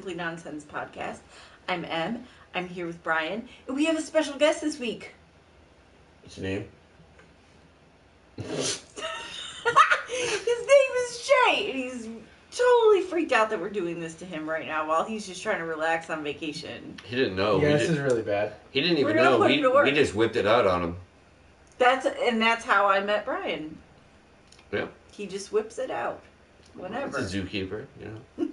Simply Nonsense podcast. I'm Em. I'm here with Brian. And we have a special guest this week. What's your name? His name is Jay. And he's totally freaked out that we're doing this to him right now while he's just trying to relax on vacation. He didn't know. Yeah, this is really bad. He didn't even We're gonna know. put him to work. We just whipped it out on him. That's how I met Brian. Yeah. He just whips it out. Whenever. It's a zookeeper, you know.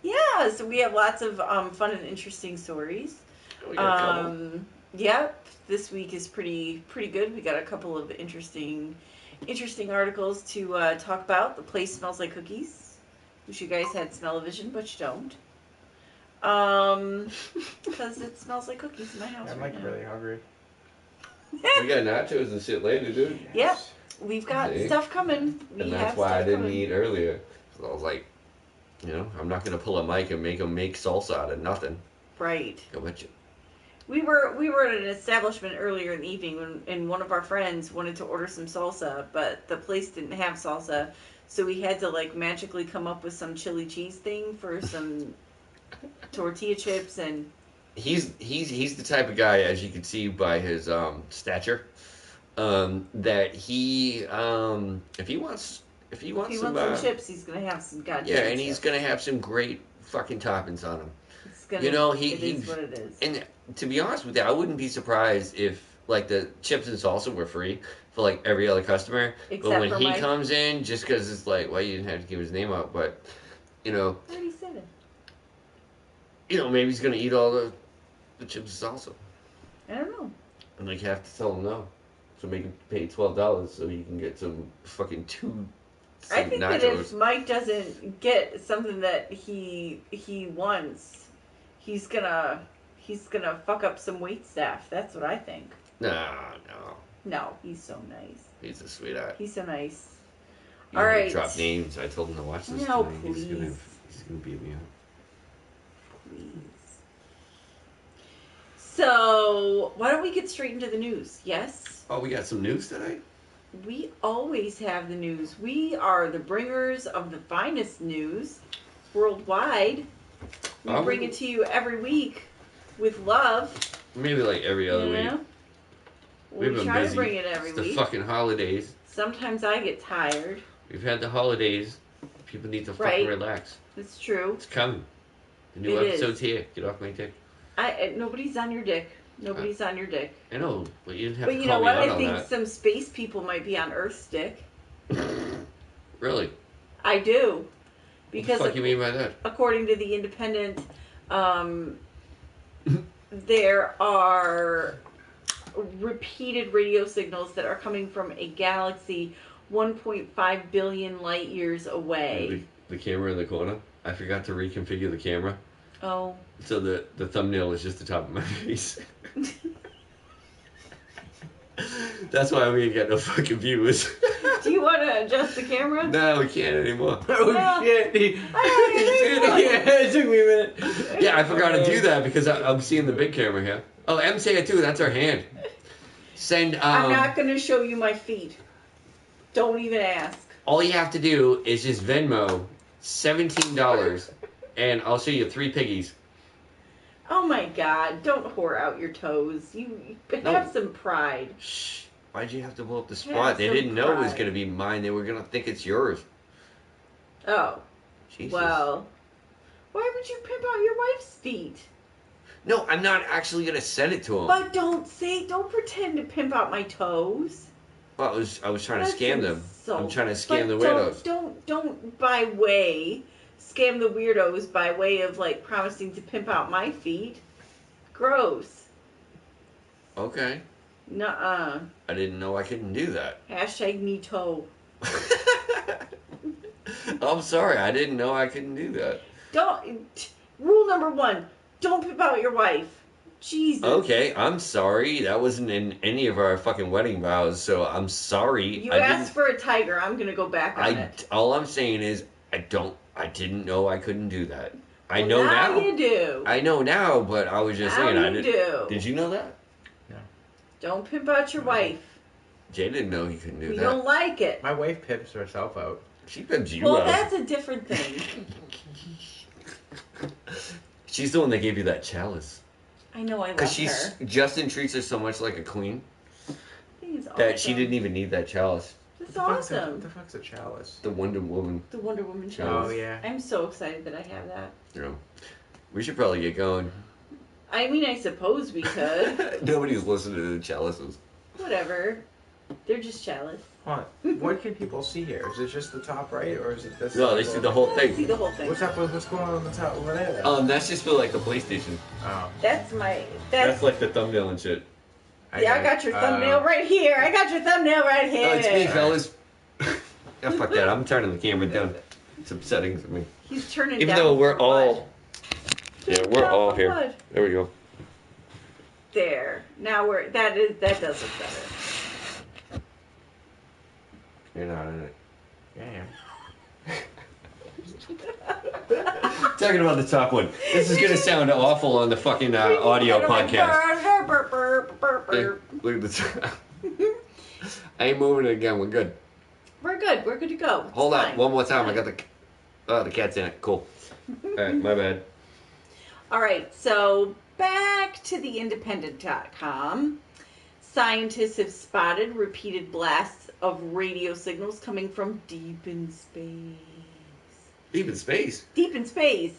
Yeah, so we have lots of fun and interesting stories. We got a couple. Yep, this week is pretty good. We got a couple of interesting articles to talk about. The place smells like cookies. Wish you guys had smell-o-vision, but you don't. Because it smells like cookies in my house I'm right like now. really hungry. We got nachos and shit later, dude. Yep, we've got See? stuff coming. And that's why I didn't eat earlier. So I was like, you know, I'm not going to pull a mic and make them make salsa out of nothing. Right. Go with you. We were at an establishment earlier in the evening and one of our friends wanted to order some salsa, but the place didn't have salsa, so we had to like magically come up with some chili cheese thing for some tortilla chips and. He's the type of guy, as you can see by his stature, that he if he wants some chips, he's gonna have some goddamn. Yeah, and he's gonna have some great fucking toppings on them. You know, it is what it is. And to be honest with you, I wouldn't be surprised if like the chips and salsa were free for like every other customer. Except but when for he Mike. comes in, just because it's like, well, you didn't have to give his name out, but you know, I already said it. You know, maybe he's gonna eat all the chips and salsa. I don't know. And like, have to tell him no, so make him pay $12 so he can get some fucking I think nachos. that if Mike doesn't get something that he wants, he's gonna fuck up some wait staff. That's what I think. No. No, he's so nice. He's a sweetheart. He's so nice. You All know, right. Drop names. I told him to watch this. No, tonight. please. He's gonna beat me up. Please. So, why don't we get straight into the news? Yes? Oh, we got some news today? We always have the news. We are the bringers of the finest news worldwide. We bring it to you every week with love. Maybe like every other week. We try to bring it every week. week. It's the fucking holidays. Sometimes I get tired. We've had the holidays. People need to fucking relax. It's true. It's coming. The new episode's here. Get off my dick. Nobody's on your dick. Nobody's on your dick. I know, but you didn't have to to call me out on that. But you know what? I think some space people might be on Earth's dick. Really? I do. Because what the fuck you mean by that? According to The Independent, there are repeated radio signals that are coming from a galaxy 1.5 billion light years away. The camera in the corner? I forgot to reconfigure the camera. Oh. So the thumbnail is just the top of my face. That's why we ain't got no fucking viewers. Do you want to adjust the camera? No, we can't anymore. Oh shit! It took me a minute. Yeah, I forgot to do that because I'm seeing the big camera here. Oh, M's here too. That's our hand. Send. I'm not going to show you my feet. Don't even ask. All you have to do is just Venmo $17, and I'll show you 3 piggies. Oh my God! Don't whore out your toes. You have some pride. Shh. Why'd you have to blow up the spot? They didn't know it was going to be mine. They were going to think it's yours. Oh. Jesus. Well, why would you pimp out your wife's feet? No, I'm not actually going to send it to him. But don't pretend to pimp out my toes. Well, I was trying to scam them. I'm trying to scam the weirdos. weirdos. Don't scam the weirdos by way of like promising to pimp out my feet. Gross. Okay. Nuh-uh. I didn't know I couldn't do that. Hashtag me toe. I'm sorry, I didn't know I couldn't do that. Rule number 1, don't pimp out your wife. Jesus. Okay, I'm sorry. That wasn't in any of our fucking wedding vows, so I'm sorry. You asked for a tiger. I'm gonna go back on it. All I'm saying is I didn't know I couldn't do that. I well, know now. You do. I know now, but I was just saying I didn't. Do. Did you know that? No. Don't pimp out your wife. Jay didn't know he couldn't do that. You don't like it. My wife pimps herself out. She pimps you out. out. Well, that's a different thing. She's the one that gave you that chalice. I know, I love Because her. Justin treats her so much like a queen He's awesome. that she didn't even need that chalice. That's What awesome. the fuck's a chalice? The Wonder Woman. The Wonder Woman Oh, chalice. yeah. I'm so excited that I have that. You know, we should probably get going. I mean, I suppose we could. Nobody's listening to the chalices. Whatever. They're just chalice. What? What can people see here? Is it just the top right, or is it this? No, they see the whole See thing. the whole thing. What's up with what's going on the top over there? Then? That's just for like the PlayStation. Oh. That's my. That's like the thumbnail and shit. Yeah, I got your thumbnail right here. I got your thumbnail right here. Oh, it's me, fellas. Oh, fuck that. I'm turning the camera down. It's upsetting for me. He's turning Even down though we're for all. what? Yeah, Turning we're down all for here. what? There we go. There. Now that does look better. You're not in it. Yeah. Talking about the top one. This is gonna sound awful on the fucking audio podcast. Hey, look at the top. I ain't moving it again. We're good. We're good. We're good to go. It's Hold on. fine. One more time. I got the cat's in it. Cool. Alright, my bad. All right, so back to the independent.com. Scientists have spotted repeated blasts of radio signals coming from deep in space. Deep in space? Deep in space.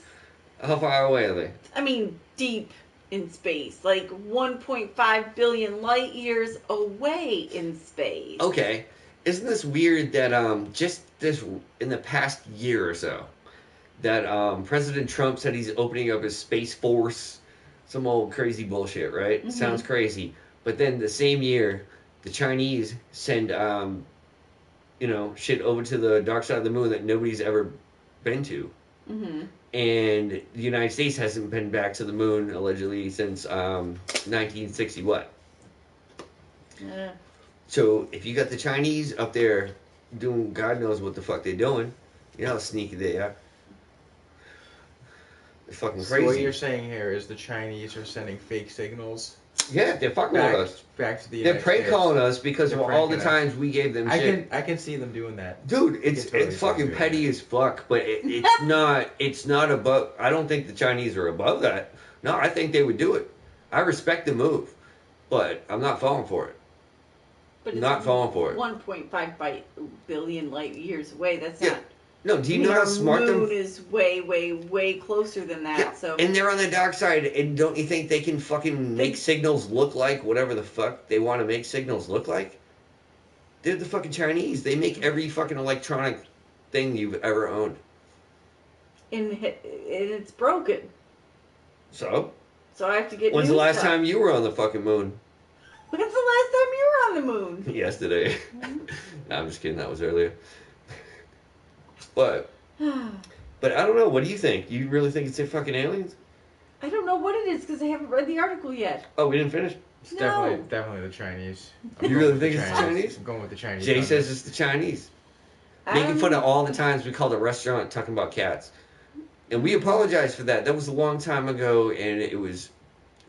How far away are they? I mean, deep in space. Like 1.5 billion light years away in space. Okay. Isn't this weird that just this in the past year or so that President Trump said he's opening up his Space Force, some old crazy bullshit, right? Mhm. Sounds crazy. But then the same year, the Chinese send shit over to the dark side of the moon that nobody's ever been to. Mm-hmm. And the United States hasn't been back to the moon allegedly since 1960 what? Yeah. So if you got the Chinese up there doing God knows what the fuck they're doing, you know how sneaky they are. They're fucking So what crazy. you're saying here is the Chinese are sending fake signals Yeah, they're fucking with us. back to the They're United prank States. calling us because of They're all the pranking us. times we gave them shit. I can see them doing that. Dude, it's totally it's fucking doing petty that. as fuck, but it's not above. I don't think the Chinese are above that. No, I think they would do it. I respect the move, but I'm not falling for it. But it's Not falling for it. 1.5 billion light years away. That's Yeah. not. No, do you I mean, know how our smart moon them? is way, way, way closer than that. Yeah, So and they're on the dark side, and don't you think they can fucking make signals look like whatever the fuck they want to make signals look like? They're the fucking Chinese. They make every fucking electronic thing you've ever owned. and it's broken. So, So I have to get. when's new the last stuff. time you were on the fucking moon? When's the last time you were on the moon? Yesterday. No, I'm just kidding. That was earlier. But I don't know. What do you think? You really think it's a fucking aliens? I don't know what it is because I haven't read the article yet. Oh, we didn't finish. It's No. definitely the Chinese. You I'm really going with think it's the Chinese? I'm going with the Chinese. Jay on says this. it's the Chinese. Making fun of Um, all the times we called a restaurant talking about cats. And we apologize for that. That was a long time ago, and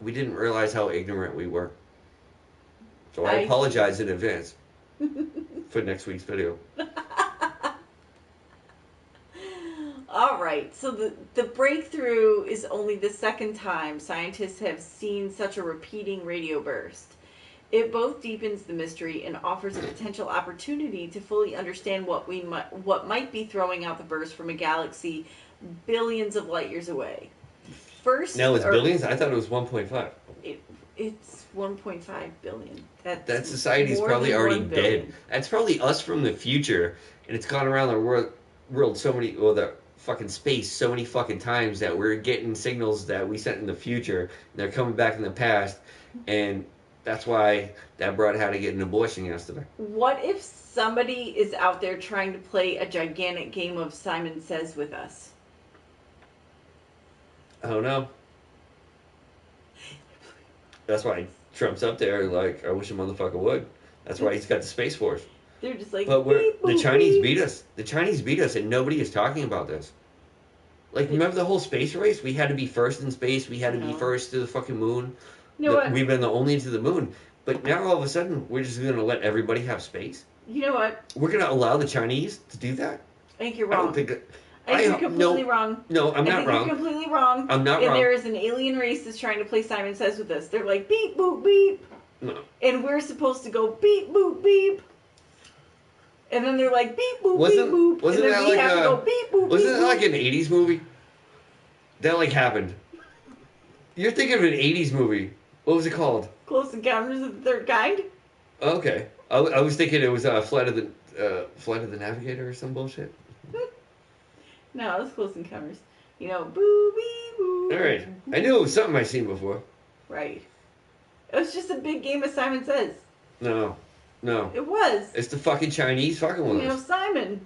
we didn't realize how ignorant we were. So I I- apologize in advance for next week's video. All right, so the breakthrough is only the second time scientists have seen such a repeating radio burst. It both deepens the mystery and offers a potential opportunity to fully understand what might be throwing out the burst from a galaxy billions of light years away. First, Now it's or- billions? I thought it was 1.5. It's 1.5 billion. That society's more probably than already 1 billion. dead. That's probably us from the future, and it's gone around the world so many, or the fucking space so many fucking times that we're getting signals that we sent in the future, and they're coming back in the past, and that's why that broad had to get an abortion yesterday. What if somebody is out there trying to play a gigantic game of Simon Says with us? I don't know. That's why Trump's up there, like, I wish a motherfucker would. That's why he's got the Space Force. They're just like, But beep, the boop, Chinese beep. beat us. The Chinese beat us, and nobody is talking about this. Like, remember the whole space race? We had to be first in space. We had to be No. first to the fucking moon. You know what? We've been the only to the moon. But now all of a sudden, we're just going to let everybody have space. You know what? We're going to allow the Chinese to do that? I think you're I don't wrong. think that. I think you're completely wrong. No, I'm I not think wrong. You're completely wrong. I'm not and wrong. there is an alien race that's trying to play Simon Says with us. They're like beep boop beep, No. and we're supposed to go beep boop beep. And then they're like beep boop Wasn't- beep boop. wasn't and then that we like have a- to go beep boop Wasn't beep that like boop. an 80s movie? That like happened. You're thinking of an 80s movie. What was it called? Close Encounters of the Third Kind? Okay. I was thinking it was Flight of the Navigator or some bullshit. No, it was Close Encounters. You know, boo bee boo. Alright. I knew it was something I'd seen before. Right. It was just a big game of Simon Says. No. It was. It's the fucking Chinese fucking You with know, us. Simon.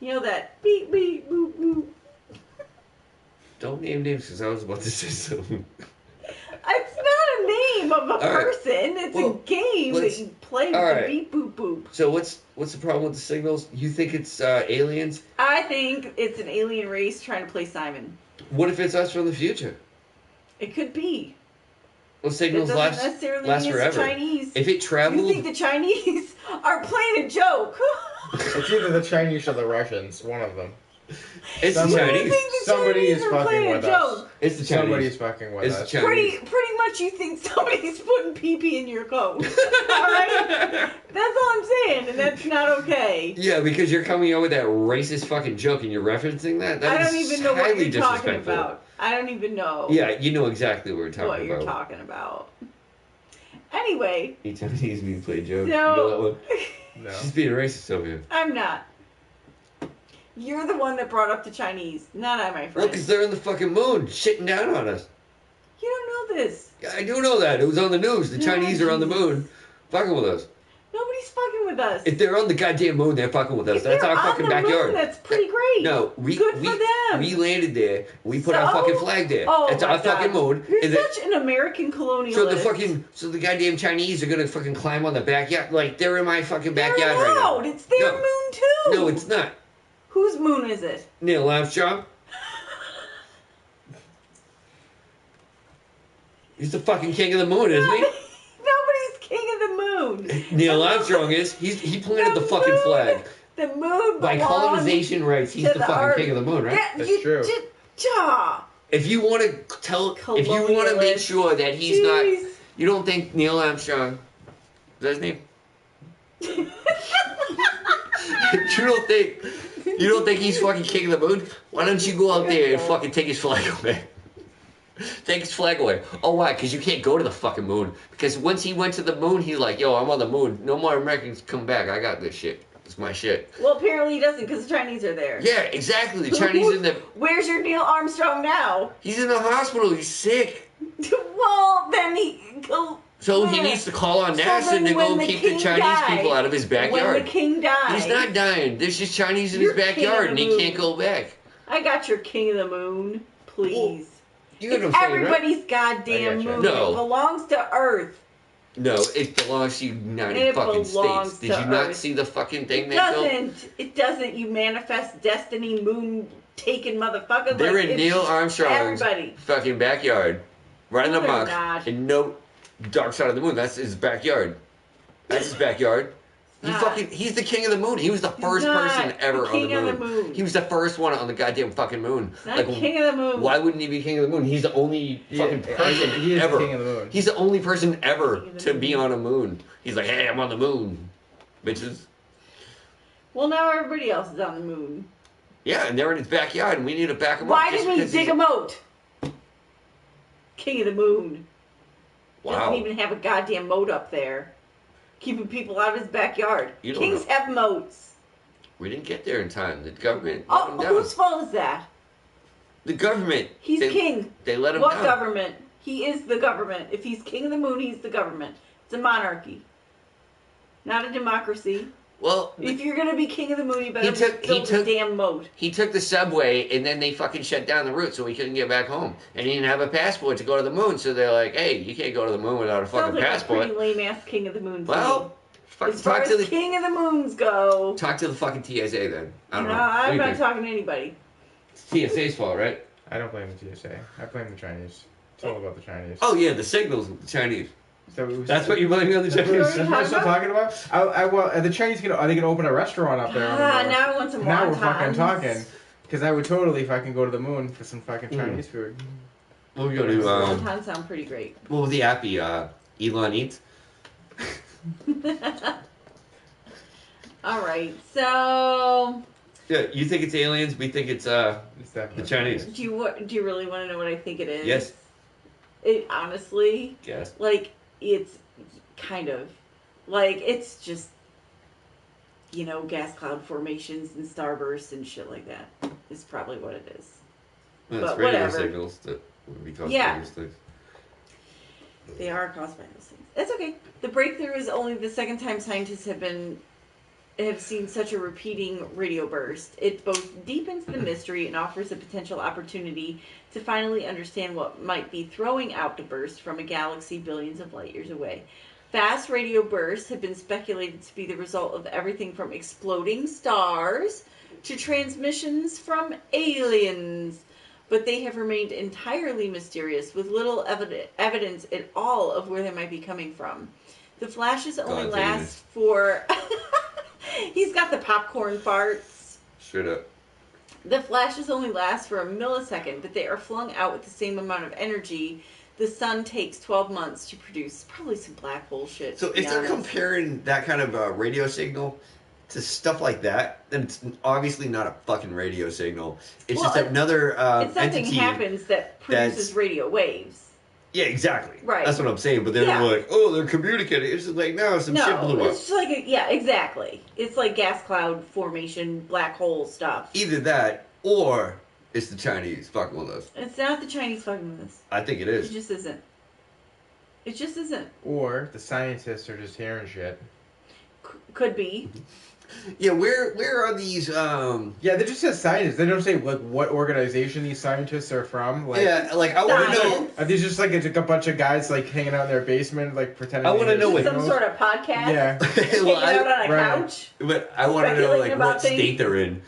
You know that beep beep boop boop. Don't name names because I was about to say something. It's not a name of a right. person. It's Well, a game that let's- you play with all the right. beep boop boop. So what's the problem with the signals? You think it's aliens? I think it's an alien race trying to play Simon. What if it's us from the future? It could be. Well, It signals doesn't last necessarily last mean it's forever. the Chinese. If it You traveled, think the Chinese are playing a joke? It's either the Chinese or the Russians, one of them. it's the Somebody- You Chinese. think the Somebody Chinese is are fucking playing with a us. joke? It's the Chinese. Somebody's fucking with It's the us. Chinese. Pretty much you think somebody's putting pee-pee in your coat. Alright? That's all I'm saying, and that's not okay. Yeah, because you're coming out with that racist fucking joke and you're referencing that. I That don't is even know what highly you're talking disrespectful. about. I don't even know Yeah, you know exactly what we're talking what you're about. talking about. Anyway, You Chinese me play joke. so You know that one? No. She's being racist over here. I'm not. You're the one that brought up the Chinese, not I, my Well, friend. because they're in the fucking moon, shitting down on us. You don't know this. Yeah, I do know that. It was on the news. The No, Chinese are on the Jesus. moon, fucking with us. Nobody's fucking with us. If they're on the goddamn moon, they're fucking with us. If That's they're our on fucking the backyard. moon, that's pretty great. No, we Good for them. We landed there. We put our So? fucking flag there. Oh That's my our fucking God. moon. You're And the- such an American colonialist. so the goddamn Chinese are gonna fucking climb on the backyard. Like they're in my fucking They're backyard right now. allowed. It's their No. moon too. No, it's not. Whose moon is it? Neil Armstrong. He's the fucking king of the moon, isn't he? Nobody's king of the moon. Neil The moon- Armstrong is. He planted the fucking moon- flag. The moon By belongs colonization rights, he's to the fucking earth. king of the moon, right? Yeah, That's true. If you want to if you want to make Colonialist. sure that he's not, Jeez. you don't think Neil Armstrong, is that his name? You don't think he's fucking king of the moon? Why don't you go out there and fucking take his flag away? Take his flag away. Oh, why? Because you can't go to the fucking moon. Because once he went to the moon, he's like, yo, I'm on the moon. No more Americans come back. I got this shit. It's my shit. Well, apparently he doesn't because the Chinese are there. Yeah, exactly. The Chinese in the. Where's your Neil Armstrong now? He's in the hospital. He's sick. Well, then he go. So he needs to call on NASA then to when go the keep the king Chinese died- people out of his When backyard. the king died. He's not dying. There's just Chinese in You're his king of backyard the and he moon. can't go back. I got your king of the moon, please. You know what I'm It's saying, right? everybody's goddamn I gotcha. moon. No. It belongs to Earth. No, it belongs to United It fucking belongs States. Did to you not Earth. see the fucking thing It they built? doesn't. It doesn't. You manifest destiny, moon taking motherfucker. They're like, in it's Neil Armstrong's everybody. fucking backyard. Right in No, the they're muck. not. And no dark side of the moon. That's his backyard. That's his backyard. He's the king of the moon. He was the first not person ever the king on the of moon. the moon. He was the first one on the goddamn fucking moon. Not king of the moon. Why wouldn't he be king of the moon? He's the only fucking person he is ever. king of the moon. He's the only person ever King of the to moon. be on a moon. He's like, hey, I'm on the moon, bitches. Well, now everybody else is on the moon. Yeah, and they're in his backyard, and we need to back him Why up. just didn't he because dig he's- a moat? King of the moon. Wow. Doesn't even have a goddamn moat up there. Keeping people out of his backyard. You don't Kings know. have moats. We didn't get there in time. The government let him Oh, down. whose fault is that? The government. He's they, king. They let him What down. government? He is the government. If he's king of the moon, he's the government. It's a monarchy. Not a democracy. Well, If you're gonna be king of the moon, you better he build took- a damn moat. he took the subway, and then they fucking shut down the route, so he couldn't get back home. And he didn't have a passport to go to the moon, so they're like, hey, you can't go to the moon without a fucking Sounds like passport. a pretty lame ass king of the moon. Well, fucking as far talk as to the king of the moons go, talk to the fucking TSA then. I don't no, know. What do I'm you not think? talking to anybody. It's TSA's fault, right? I don't blame the TSA. I blame the Chinese. It's all about the Chinese. Oh yeah, the signals with the Chinese. So it was- That's what you're blaming on the That's what Chinese. That's what I'm still talking about. Well, are the Chinese are they gonna open a restaurant up there? on the Ah, north? now I want some Now we're wontons. fucking talking. Because I would totally fucking go to the moon for some fucking Chinese food. We'll go to Wontons sound pretty great. what was the appy? Elon Eats. All right, so Yeah, you think it's aliens? We think it's It's definitely the Chinese. do you really want to know what I think it is? Yes. It honestly, Yes. like, it's kind of like it's just gas cloud formations and starbursts and shit like that is probably what it is. Well, But it's radio whatever. signals that would be caused Yeah. by these things. They are caused by those things. That's okay. The breakthrough is only the second time scientists have seen such a repeating radio burst. It both deepens the mystery and offers a potential opportunity to finally understand what might be throwing out the burst from a galaxy billions of light years away. Fast radio bursts have been speculated to be the result of everything from exploding stars to transmissions from aliens, but they have remained entirely mysterious, with little evidence at all of where they might be coming from. The flashes only God's last aliens. for... He's got the popcorn farts. Straight up. The flashes only last for a millisecond, but they are flung out with the same amount of energy the sun takes 12 months to produce. Probably some black hole shit. So to be if they're honest. comparing that kind of radio signal to stuff like that, then it's obviously not a fucking radio signal. It's Well, just another If something entity. happens that produces that's- radio waves. Yeah, exactly. Right. That's what I'm saying. But they're Yeah. like, oh, they're communicating. It's just like, no, some shit blew No, up. it's just like, exactly. It's like gas cloud formation, black hole stuff. Either that, or it's the Chinese fucking with us. It's not the Chinese fucking with us. I think it It is. just isn't. It just isn't. Or the scientists are just hearing shit. Could be. Yeah, where are these? Yeah, they just said scientists. They don't say like what organization these scientists are from. Like, Yeah, like I want to know. Science. are these just like a bunch of guys like hanging out in their basement, like pretending? I wanna hear know what- Some signals? sort of podcast. Yeah. Well, Hanging out on a right. couch. But I want to know like Speculating about what things. state they're in.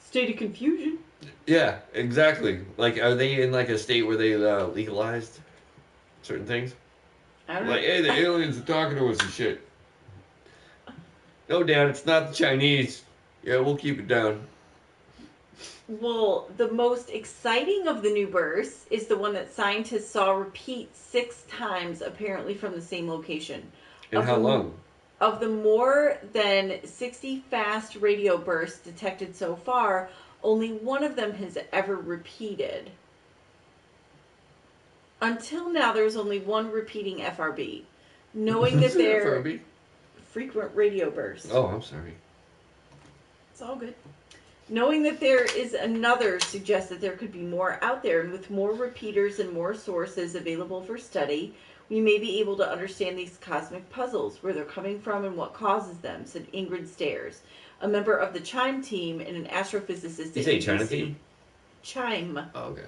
State of confusion. Yeah, exactly. Like, are they in like a state where they legalized certain things? I don't Like, know. hey, the aliens are talking to us and shit. No, Dad, it's not the Chinese. Yeah, we'll keep it down. Well, the most exciting of the new bursts is the one that scientists saw repeat 6 times, apparently from the same location. And Of how the- long? Of the more than 60 fast radio bursts detected so far, only one of them has ever repeated. Until now, there's only one repeating FRB. Knowing that they're Furby? frequent radio bursts. Oh, I'm sorry. It's all good. Knowing that there is another suggests that there could be more out there, and with more repeaters and more sources available for study, we may be able to understand these cosmic puzzles, where they're coming from and what causes them, said Ingrid Stairs, a member of the CHIME team and an astrophysicist You at say China UC. team? CHIME. Oh, okay.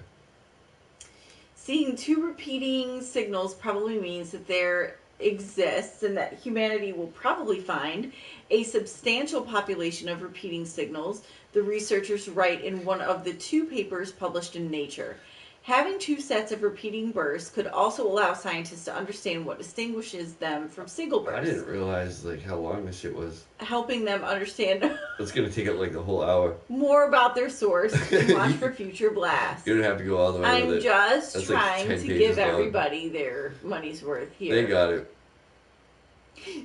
Seeing 2 repeating signals probably means that there exists and that humanity will probably find a substantial population of repeating signals, the researchers write in one of the 2 papers published in Nature. Having 2 sets of repeating bursts could also allow scientists to understand what distinguishes them from single I bursts, didn't realize like how long this shit was. helping them understand It's gonna take up like the whole hour. more about their source and watch for future blasts. You're gonna have to go all the way I'm with it. just That's like trying 10 to pages give long. everybody their money's worth here. They got it.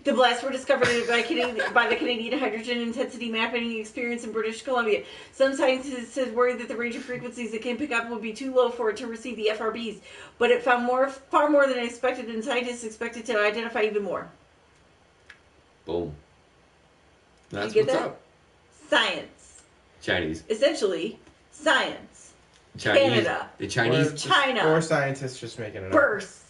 The blasts were discovered by the Canadian Hydrogen Intensity Mapping Experience in British Columbia. Some scientists had worried that the range of frequencies it can pick up would be too low for it to receive the FRBs, but it found far more than expected, and scientists expected to identify even more. Boom. That's You get what's that? up. Science. Chinese. Essentially, science. Chinese. Canada. The Chinese. China. Or scientists just making it up. Bursts.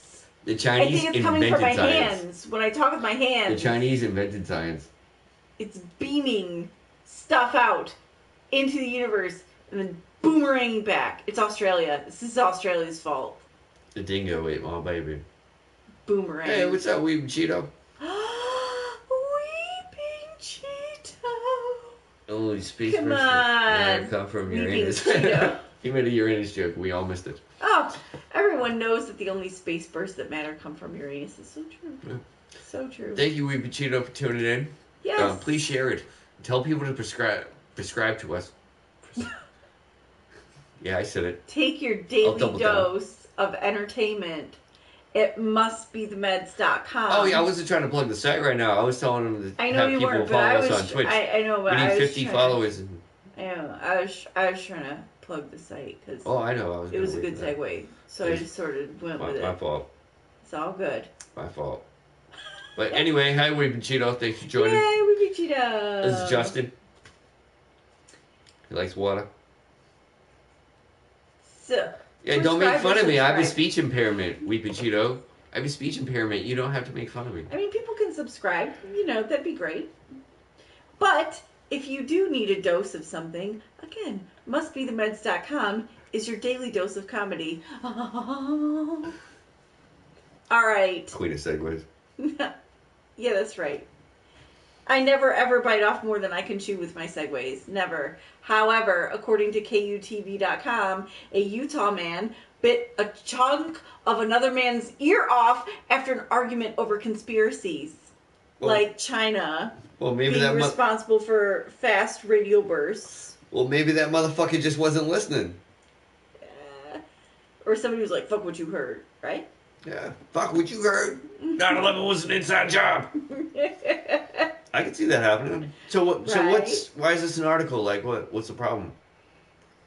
The I Chinese think it's coming from my invented science. hands. When I talk with my The hands, Chinese invented science. it's beaming stuff out into the universe and then boomeranging back. It's Australia. This is Australia's fault. The dingo ate my baby. Boomerang. Hey, what's up, Weeping Cheeto? Weeping Cheeto. Only space Come person that on, come from Weeping Uranus. Cheeto. He made a Uranus joke. We all missed it. Oh, everyone knows that the only space bursts that matter come from Uranus. It's so true. Yeah. So true. Thank you, Weeping Cheeto, for tuning in. Yes. Please share it. Tell people to prescribe to us. Yeah, I said it. Take your I'll daily double down. dose of entertainment. It must be themeds.com. Oh yeah, I wasn't trying to plug the site right now. I was telling them to I know have you people weren't, but follow I us was. on Twitch. I know, but We I need was 50 trying followers. And, I know. I was trying to plug the site because oh, I know. I was. it was a gonna good wait for segue. So I It's just sort of went that. with My it. fault. It's all good. My fault. But anyway, hi, Weeping Cheeto. Thanks for joining. Yay, we beat Cheeto. This is Justin. He likes water. So, Yeah, don't make fun of me. I have a subscribe. speech impairment, Weeping Cheeto. I have a speech impairment. You don't have to make fun of me. I mean, people can subscribe. You know, that'd be great. But if you do need a dose of something, again, mustbethemeds.com is your daily dose of comedy. All right. Queen of segues. Yeah, that's right. I never ever bite off more than I can chew with my segues. Never. However, according to KUTV.com, a Utah man bit a chunk of another man's ear off after an argument over conspiracies. Well- like China Well, maybe being that. responsible for fast radio bursts. Well, maybe that motherfucker just wasn't listening. Or somebody was like, fuck what you heard, right? Yeah. Fuck what you heard. 9/11 was an inside job. I can see that happening. So what? So Right. why is this an article? Like what? What's the problem?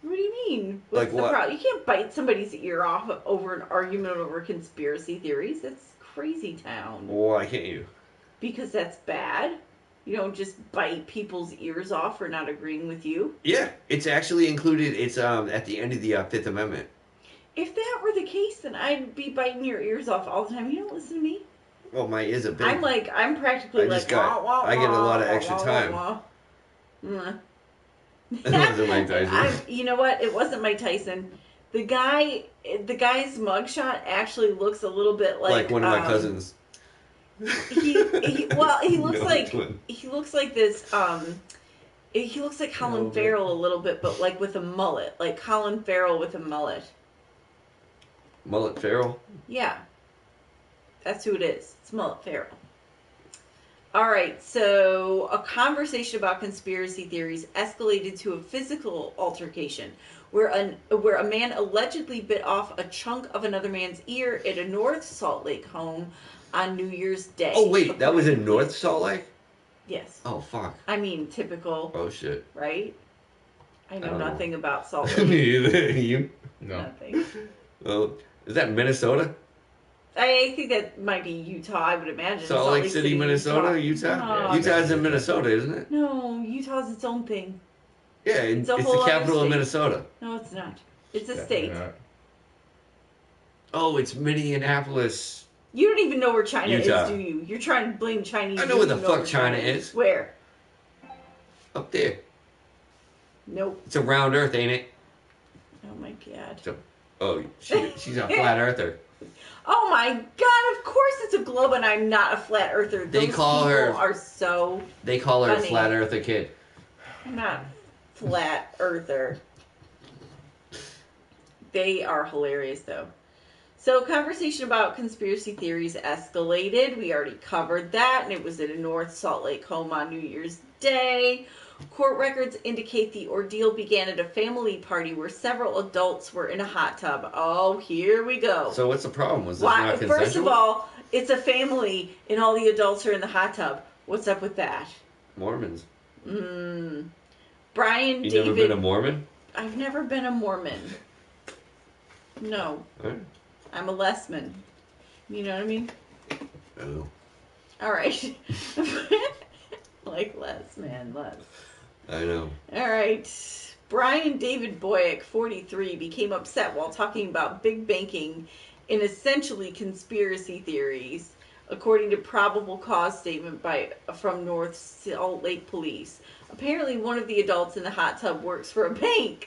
What do you mean? What's Like the what? problem? You can't bite somebody's ear off over an argument over conspiracy theories. That's crazy town. Why can't you? Because that's bad. You don't just bite people's ears off for not agreeing with you. Yeah, it's actually included. It's at the end of the Fifth Amendment. If that were the case, then I'd be biting your ears off all the time. You don't listen to me. Well, my ears are big. I'm practically I like, just got- wah, wah, I get a lot of wah, extra wah, time. wah, wah. That wasn't Mike Tyson. You know what? It wasn't Mike Tyson. The guy's mugshot actually looks a little bit Like one of my cousins. He looks No, like twin. he looks like this. He looks like Colin No, but- Farrell a little bit, but like with a mullet, like Colin Farrell with a mullet. Mullet Farrell. Yeah, that's who it is. It's Mullet Farrell. All right, so a conversation about conspiracy theories escalated to a physical altercation where a man allegedly bit off a chunk of another man's ear at a North Salt Lake home on New Year's Day. Oh wait, that was in according to North police. Salt Lake. Yes. Oh fuck. I mean, typical, Oh shit. right? I know don't know. nothing about Salt Me Lake. either. You? No. Nothing. Well, is that Minnesota? I think that might be Utah, I would imagine. Salt Lake City, Minnesota, Utah. No, Utah's in Minnesota, isn't it? No, Utah's its own thing. Yeah, It's it's a the whole other capital of state. Minnesota. No, it's not. It's a Definitely state. not. Oh, it's Minneapolis. You don't even know where China Utah. is, do you? You're trying to blame Chinese. I know You where don't the even fuck China is. Where? Up there. Nope. It's a round Earth, ain't it? Oh my god. Oh, she's a flat earther. Oh my god, of course it's a globe and I'm not a flat earther. They Those call people her- are so They call her a Funny. flat earther kid. I'm not flat earther. They are hilarious though. So conversation about conspiracy theories escalated. We already covered that, and it was at a North Salt Lake home on New Year's Day. Court records indicate the ordeal began at a family party where several adults were in a hot tub. Oh, here we go. So what's the problem? Was this Why? not consensual? First of all, it's a family, and all the adults are in the hot tub. What's up with that? Mormons. Brian You David. never been a Mormon? I've never been a Mormon. No, Alright. I'm a Lessman. You know what I mean? Oh. All right. Like less, man, less. I know. All right. Brian David Boyack, 43, became upset while talking about big banking and essentially conspiracy theories, according to probable cause statement from North Salt Lake Police. Apparently, one of the adults in the hot tub works for a bank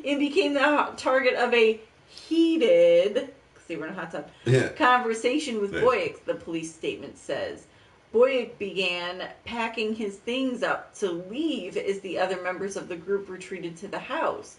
and became the target of a heated, because they were in a hot tub, Yeah. conversation with Nice. Boyack, the police statement says. Boyack began packing his things up to leave as the other members of the group retreated to the house.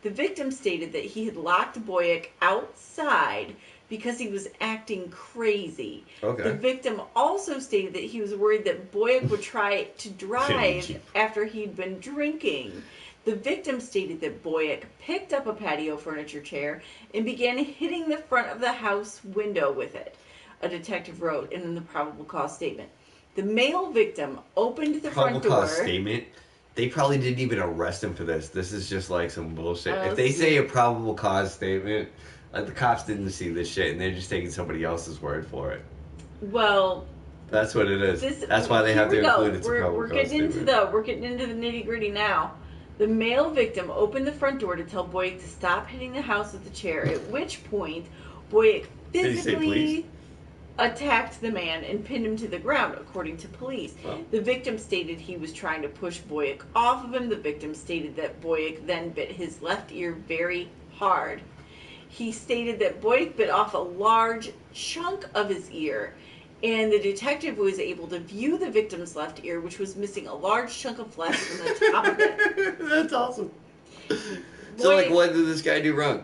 The victim stated that he had locked Boyack outside because he was acting crazy. The Okay. victim also stated that he was worried that Boyack would try to drive after he'd been drinking. The victim stated that Boyack picked up a patio furniture chair and began hitting the front of the house window with it, a detective wrote in the probable cause statement. The male victim opened the Probable front door. cause statement. They probably didn't even arrest him for this. This is just like some bullshit. Oh, If they say see. a probable cause statement, like the cops didn't see this shit and they're just taking somebody else's word for it. Well, That's what it is. That's why they have to here we go. include it's a probable We're cause getting into statement. we're getting into the nitty gritty now. The male victim opened the front door to tell Boyack to stop hitting the house with the chair. At which point, Boyack Did he say please? physically attacked the man and pinned him to the ground, according to police. Well. The victim stated he was trying to push Boyack off of him. The victim stated that Boyack then bit his left ear very hard. He stated that Boyack bit off a large chunk of his ear, and the detective was able to view the victim's left ear, which was missing a large chunk of flesh from the top of it. That's awesome. So, like, Boyack what did this guy do wrong?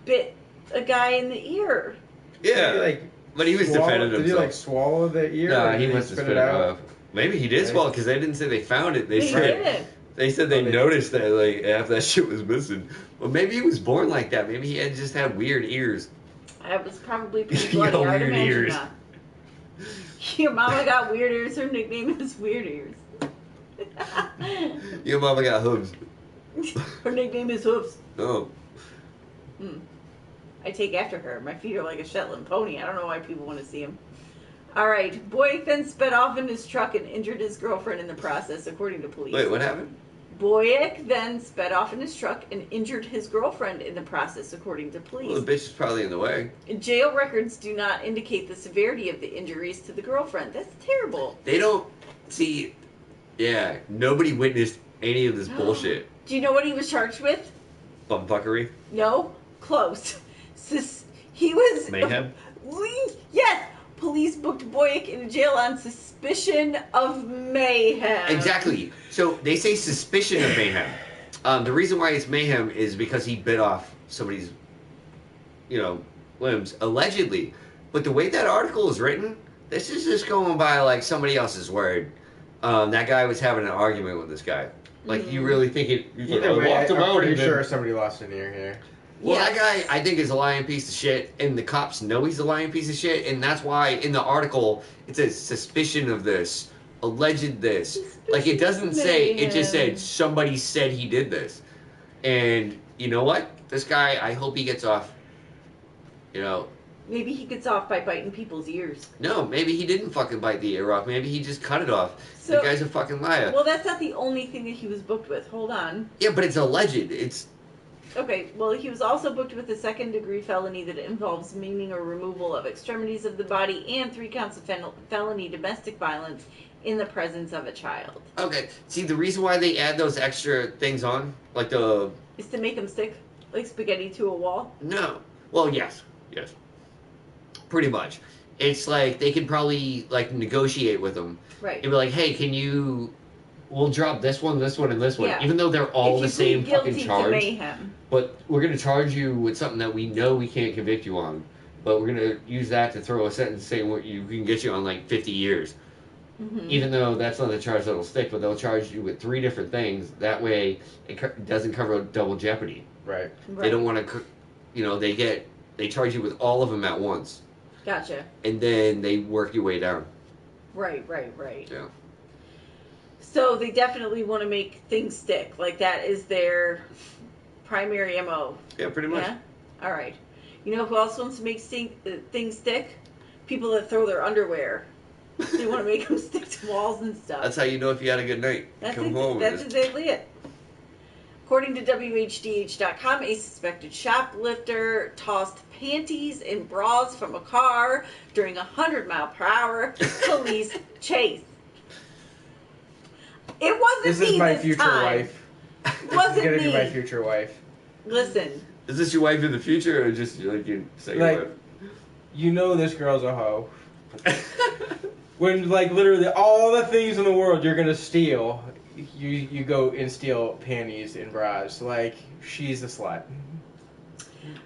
bit a guy in the ear. Yeah, Did he, like, but he was defending Did he himself. like swallow the ear? Nah, or he did must have spit it out. Maybe he did Right. swallow because they didn't say they found it. They They said didn't. they said they Oh, they- noticed that like half that shit was missing. Well, maybe he was born like that. Maybe he had just had weird ears. That was probably You pretty got bloody. I would weird imagine ears. not. Your mama got weird ears. Her nickname is Weird Ears. Your mama got hooves. Her nickname is Hooves. Oh, I take after her. My feet are like a Shetland pony. I don't know why people want to see them. All right. Boyack then sped off in his truck and injured his girlfriend in the process, according to police. wait, what happened? Boyack then sped off in his truck and injured his girlfriend in the process, according to police. Well, the bitch is probably in the way. Jail records do not indicate the severity of the injuries to the girlfriend. That's terrible. They don't see. Yeah, nobody witnessed any of this bullshit. Do you know what he was charged with? Bumfuckery, No, close. He was mayhem. Yes, police booked Boyack in jail on suspicion of mayhem. Exactly. So they say suspicion of mayhem. The reason why it's mayhem is because he bit off somebody's, limbs, allegedly. But the way that article is written, this is just going by like somebody else's word. That guy was having an argument with this guy. Like, you really think it? Either way, walked him I'm out pretty and then- sure somebody lost an ear here. Well, Yes. that guy, I think, is a lying piece of shit, and the cops know he's a lying piece of shit, and that's why in the article it says suspicion of this, alleged this. Like, it doesn't say, it just said somebody said he did this. And you know what? This guy, I hope he gets off. Maybe he gets off by biting people's ears. No, maybe he didn't fucking bite the ear off. Maybe he just cut it off. So- The guy's a fucking liar. Well, that's not the only thing that he was booked with. Hold on. Yeah, but it's alleged. It's Okay, well, he was also booked with a second-degree felony that involves maiming or removal of extremities of the body and 3 counts of felony domestic violence in the presence of a child. okay. See, the reason why they add those extra things on, like the Is to make him stick like spaghetti to a wall. No. Well, yes. Pretty much. It's like they could probably like negotiate with them. Right. It'd be like, hey, we'll drop this one, and this one, Yeah. even though they're all If the you same plead guilty fucking to charge. mayhem. But we're gonna charge you with something that we know we can't convict you on. But we're gonna use that to throw a sentence saying what you can get you on like 50 years. Mhm. Even though that's not the charge that'll stick, but they'll charge you with 3 different things. That way, it doesn't cover double jeopardy. Right. They don't want to, they charge you with all of them at once. Gotcha. And then they work your way down. Right. Yeah. So they definitely want to make things stick. Like that is their primary MO. Yeah, pretty much. Yeah? All right. You know who else wants to make things stick? People that throw their underwear. They want to make them stick to walls and stuff. That's how you know if you had a good night. That's Come home. That's exactly it. According to WHDH.com, a suspected shoplifter tossed panties and bras from a car during a 100-mile-per-hour police chase. It wasn't This me is my this future time. wife. It This is wasn't gonna me. be my future wife. Listen, Is this your wife in the future or just like your second Like- You know this girl's a hoe. wife? When like literally all the things in the world you're gonna steal, you go and steal panties and bras. Like she's a slut.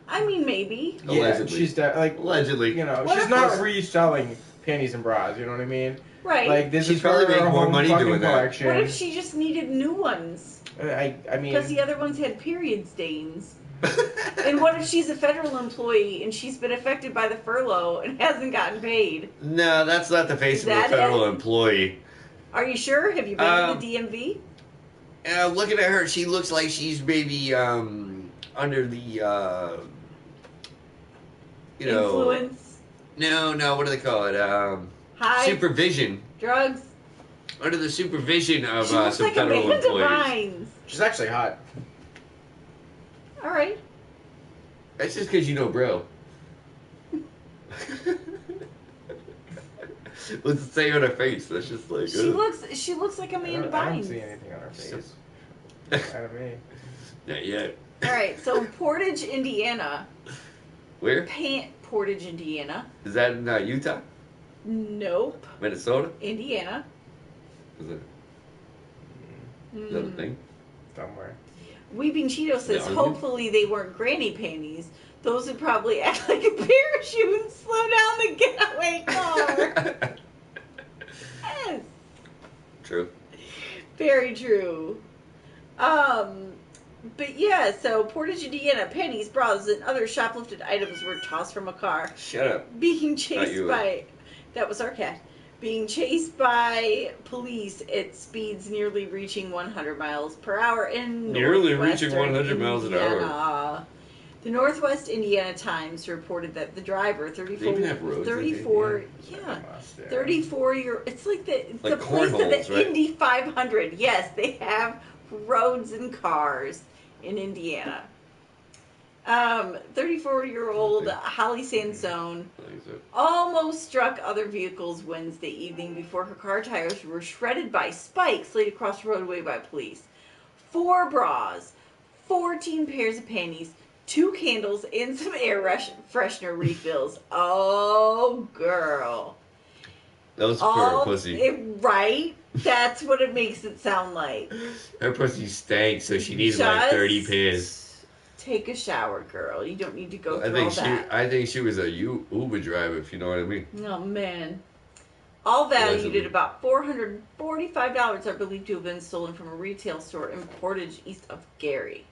I mean, maybe. Yeah, Allegedly. she's like, Allegedly. you know, What she's if not this- reselling panties and bras. You know what I mean? Right. Like this She'd is probably her make more home money fucking doing that. collection. What if she just needed new ones? I mean, Because the other ones had period stains. And what if she's a federal employee and she's been affected by the furlough and hasn't gotten paid? No, that's not the face Is of a that federal it? employee. Are you sure? Have you been to the DMV? Looking at her, she looks like she's maybe under the you know. Influence? No, what do they call it? High? Supervision. Drugs? Under the supervision of She looks some like federal Amanda employees. Bynes. she's actually hot. All right. That's just because you know, bro. What's it say on her face? That's just like. She ugh. looks like Amanda I don't Bynes. see anything on her face. Out of me. Not yet. All right. So Portage, Indiana. Where Portage, Indiana. is that in Utah, Nope. Minnesota? Indiana. Is that a Hmm. thing? Somewhere. Weeping Cheeto says, Yeah. hopefully they weren't granny panties. Those would probably act like a parachute and slow down the getaway car. Yes. True. Very true. But yeah, so Portage, Indiana, panties, bras, and other shoplifted items were tossed from a car. Shut up. Being Not chased you. by... That was our cat. Being chased by police at speeds nearly reaching 100 miles per hour in Nearly northwestern reaching 100 miles an hour. Indiana. The Northwest Indiana Times reported that the driver, 34, They even have roads, I think, 34, I yeah, must, yeah. 34-year. It's like the Like place of cornholes, the right? Indy 500. Yes, they have roads and cars in Indiana. 34-year-old Holly Sansone I think so. almost struck other vehicles Wednesday evening before her car tires were shredded by spikes laid across the roadway by police. 4 bras, 14 pairs of panties, 2 candles, and some air freshener refills. Oh, girl. That was for her pussy. Right? That's what it makes it sound like. Her pussy stank, so she needed like 30 pairs. Take a shower, girl. You don't need to go I through think all she. that. I think she was a Uber driver, if you know what I mean. Oh, man. All valued Allegedly. at about $445 are believed to have been stolen from a retail store in Portage, east of Gary.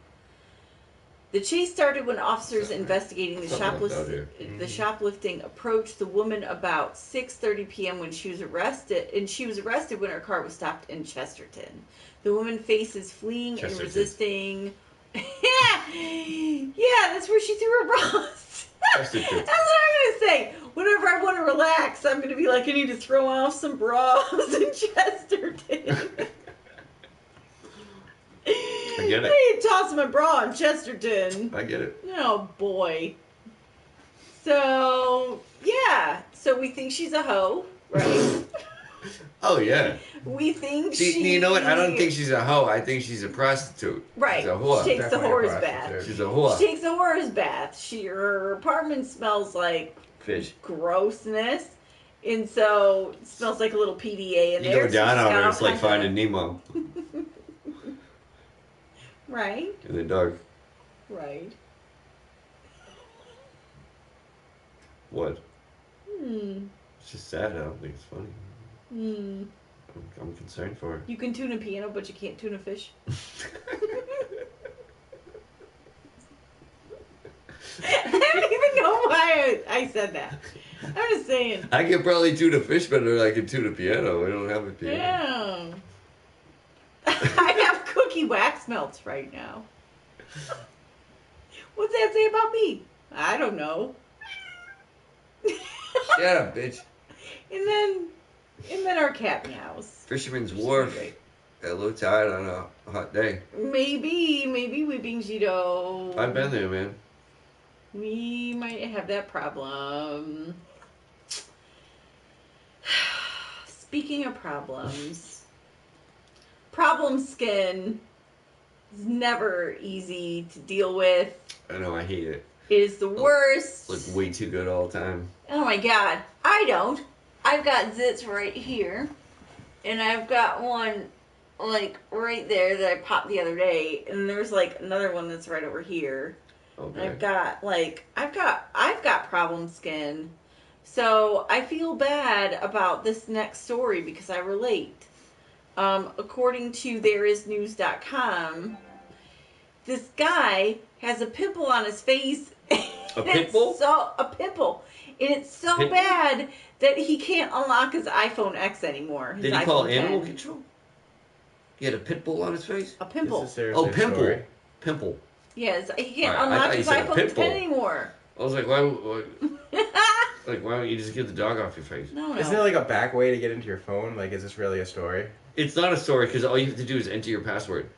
The chase started when officers investigating the Something like that here. shoplifting approached the woman about 6:30 p.m. when she was arrested, and she was arrested when her car was stopped in Chesterton. The woman faces fleeing and Chesterton. resisting. yeah, that's where she threw her bras. Chesterton. That's what I'm gonna say. Whenever I want to relax, I'm gonna be like, I need to throw off some bras in Chesterton. I get it. I need to toss my bra in Chesterton. I get it. Oh boy. So yeah. So we think she's a hoe, right? Oh yeah. We think You know what? I don't think she's a hoe. I think she's a prostitute. right. She's a whore. She takes the Definitely a whore's prostitute. bath. She's a whore. She takes a whore's bath. Her apartment smells like Fish. grossness, and so it smells like a little PDA in You there. go so down she's on got her, all it's like kinds of- Finding Nemo Right. in the dark. Right. What? Hmm. It's just sad. I don't think it's funny. Hmm. I'm concerned for her. You can tune a piano, but you can't tune a fish. I don't even know why I said that. I'm just saying. I can probably tune a fish better than I can tune a piano. I don't have a piano. Yeah. I have cookie wax melts right now. What's that say about me? I don't know. Shut up, bitch. And then our cat meows. Fisherman's Wharf at low tide on a hot day. Maybe Weeping Cheeto. I've been there, man. We might have that problem. Speaking of problems, problem skin is never easy to deal with. I know, I hate it. It is the worst. Look way too good all the time. Oh my god, I don't. I've got zits right here, and I've got one like right there that I popped the other day, and there's like another one that's right over here. Okay. I've got problem skin. So I feel bad about this next story because I relate. According to thereisnews.com, this guy has a pimple on his face. A pit bull? A pimple. And it's so Pit bull? bad that he can't unlock his iPhone X anymore. His Did he call iPhone animal 10. control? He had a pit bull on his face? A pimple. This is seriously Oh, a pimple. story. Pimple. Yes, he can't Alright, I unlock thought you his said a iPhone pit 10 bull. anymore. I was like, why don't you just get the dog off your face? No. Isn't there like a back way to get into your phone? Like, is this really a story? It's not a story because all you have to do is enter your password.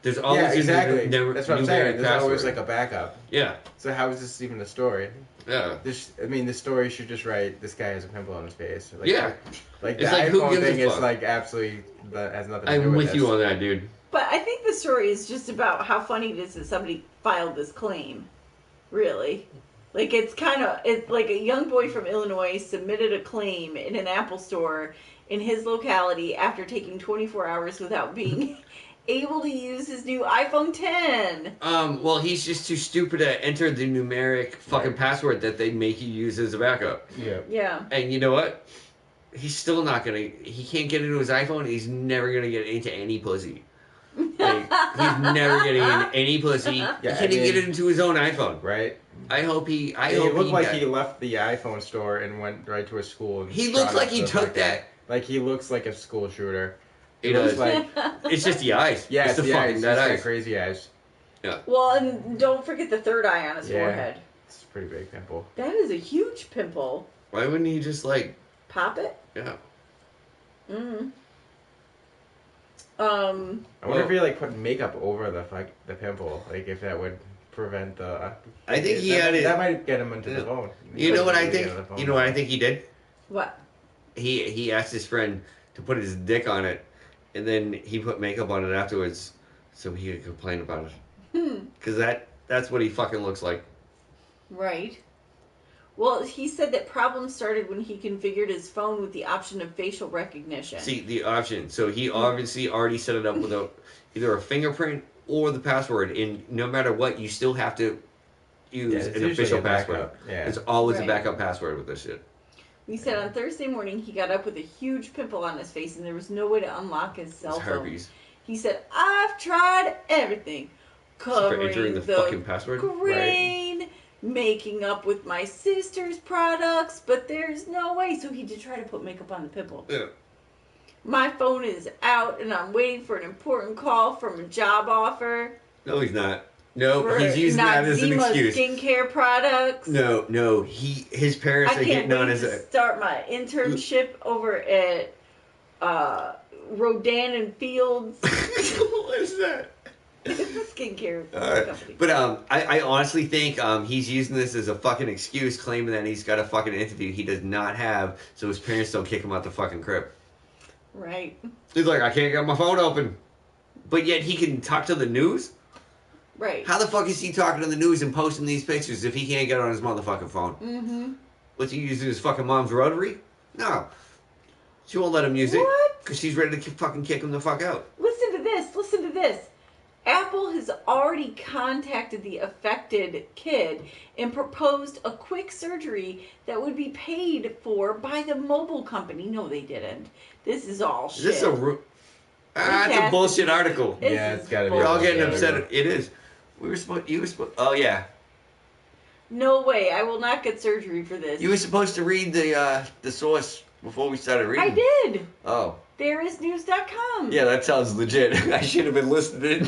There's always Yeah, exactly. a That's what I'm saying. numeric There's always password. like a backup. Yeah, So how is this even a story? yeah. The story should just write, this guy has a pimple on his face. Like, Yeah. Like, It's the like, who iPhone gives a thing is fuck? like absolutely, that has nothing to do I'm with with this. you on that, dude. But I think the story is just about how funny it is that somebody filed this claim. Really. Like, it's like a young boy from Illinois submitted a claim in an Apple store in his locality after taking 24 hours without being able to use his new iPhone 10. Well, he's just too stupid to enter the numeric fucking password that they make you use as a backup. Yeah. Yeah. And you know what? He's still not gonna. He can't get into his iPhone. And he's never gonna get into any pussy. Like, he's never getting into any pussy. He I can't even mean- get into his own iPhone. Right? I hope he. It looked like he left the iPhone store and went right to a school. And He shot looks like up he the took fucking- that. Like, he looks like a school shooter. He looks does. like, It's just the eyes. yeah, it's the eyes. fucking He's that got eyes. crazy eyes. Well, and don't forget the third eye on his Yeah. forehead. It's a pretty big pimple. That is a huge pimple. Why wouldn't he just like? Pop it? Yeah. Mm. I wonder Well- if he like put makeup over the pimple, like if that would prevent the. I think he that, had it. That might get him into the phone. You know what I Get think? into the phone. You know what I think he did? What? He asked his friend to put his dick on it, and then he put makeup on it afterwards, so he could complain about it. Because that's what he fucking looks like. Right. Well, he said that problems started when he configured his phone with the option of facial recognition. See the option. So he obviously already set it up with either a fingerprint or the password. And no matter what, you still have to use Yeah, it's an usually official a password. backup, yeah. There's always Right. a backup password with this shit. He said on Thursday morning he got up with a huge pimple on his face and there was no way to unlock his cell It's phone. herpes. He said, "I've tried everything, For covering entering the fucking password. grain, making up with my sister's products, but there's no way." So he did try to put makeup on the pimple. Yeah. My phone is out and I'm waiting for an important call from a job offer. No, he's not. No, for he's using that as an Noxzema excuse. skincare products. No, his parents I are can't getting on wait as to a. start my internship over at Rodan and Fields. What is that? It's a skincare Alright. company. But I honestly think he's using this as a fucking excuse, claiming that he's got a fucking interview he does not have, so his parents don't kick him out the fucking crib. Right. He's like, I can't get my phone open, but yet he can talk to the news. Right. How the fuck is he talking to the news and posting these pictures if he can't get on his motherfucking phone? Mm-hmm. What's he using his fucking mom's rotary? No, she won't let him use it What? because she's ready to fucking kick him the fuck out. Listen to this. Listen to this. Apple has already contacted the affected kid and proposed a quick surgery that would be paid for by the mobile company. No, they didn't. This is all shit. Is this a? That's has a to bullshit be- articut. This Yeah, is it's gotta be. We're all getting bullshit. upset. It is. You were supposed. Oh yeah. No way. I will not get surgery for this. You were supposed to read the source before we started reading. I did. Oh. Thereisnews.com. Yeah, that sounds legit. I should have been listening.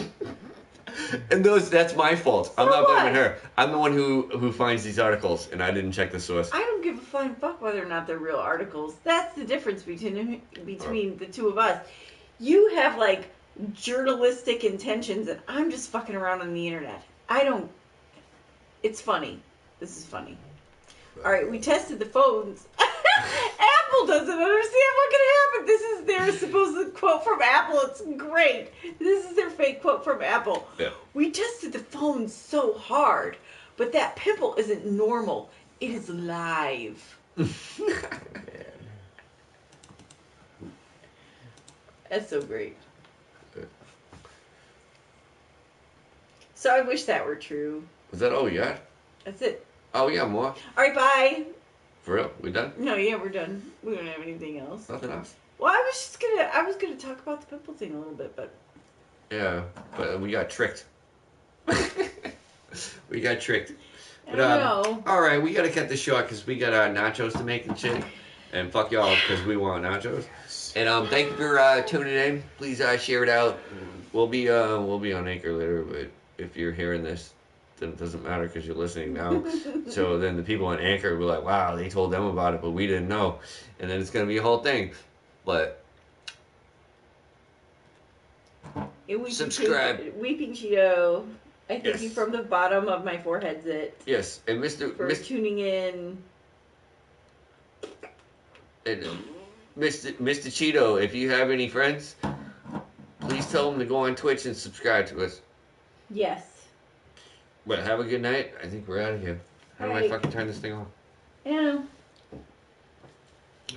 And that's my fault. I'm So not blaming what? her. I'm the one who finds these articles, and I didn't check the source. I don't give a flying fuck whether or not they're real articles. That's the difference between the two of us. You have like journalistic intentions, and I'm just fucking around on the internet. I don't. It's funny. This is funny. All right, we tested the phones. Apple doesn't understand what can happen. This is their supposed quote from Apple. It's great. This is their fake quote from Apple. Yeah. We tested the phones so hard, but that pimple isn't normal. It is live. That's so great. So I wish that were true. Was that all you got? That's it. Oh, we got more. All right, bye. For real? We done? No, yeah, we're done. We don't have anything else. Nothing else? Well, I was gonna talk about the pimple thing a little bit, but Yeah, but we got tricked. We got tricked. I don't know. All right, we gotta cut this short because we got nachos to make and shit. And fuck y'all because we want nachos. And thank you for tuning in. Please share it out. We'll be on Anchor later, but if you're hearing this, then it doesn't matter because you're listening now. So then the people on Anchor will be like, wow, they told them about it, but we didn't know. And then it's gonna be a whole thing. But subscribe. Weeping Cheeto. I thank Yes. you from the bottom of my forehead zit Yes, and for tuning in. And Mr. Cheeto, if you have any friends, please tell them to go on Twitch and subscribe to us. Yes. But have a good night. I think we're out of here. How do I Alright. fucking turn this thing off? Yeah.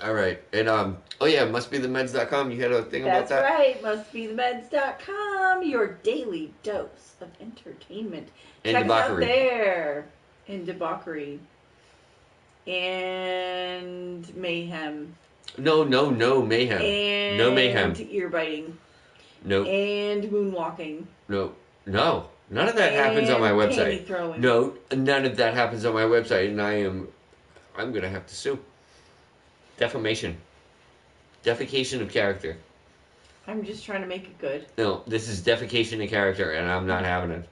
All right. And oh yeah, mustbethemeds.com. You had a thing about That's that? right. Mustbethemeds.com. Your daily dose of entertainment. And Check us out debauchery. there. In debauchery. And mayhem. No, mayhem. And No mayhem. ear biting. No, And moonwalking. no. None of that happens on my And website. panty throwing. No, none of that happens on my website, and I'm gonna have to sue. Defamation. Defecation of character. I'm just trying to make it good. No, this is defecation of character, and I'm not having it.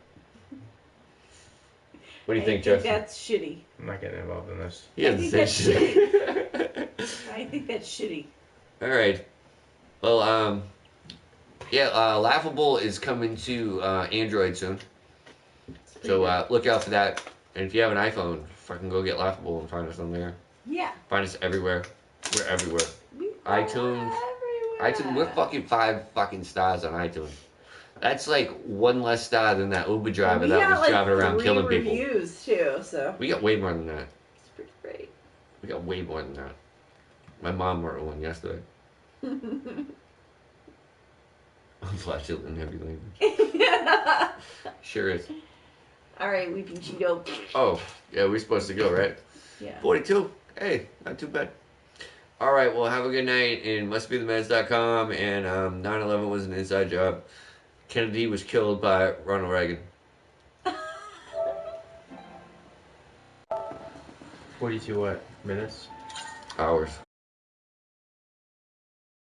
What do you think, Jeff? That's shitty. I'm not getting involved in this. He doesn't say I shit. I think that's shitty. All right. Well, yeah, Laughable is coming to Android soon, so look out for that. And if you have an iPhone, fucking go get Laughable and find us on there. Yeah. Find us everywhere. We're everywhere. We are iTunes. everywhere. iTunes. We're fucking 5 fucking stars on iTunes. That's like one less star than that Uber driver We that got, was like, driving around 3 killing people. reviews too, so We got way more than that. it's pretty great. We got way more than that. My mom wrote one yesterday. I'm flatulent in every language. Sure is. All right, Weeping Cheeto. Oh, yeah, we're supposed to go, right? Yeah. 42. Hey, not too bad. All right, well, have a good night. And mustbethemeds.com. And 9/11 was an inside job. Kennedy was killed by Ronald Reagan. 42 what? Minutes? Hours.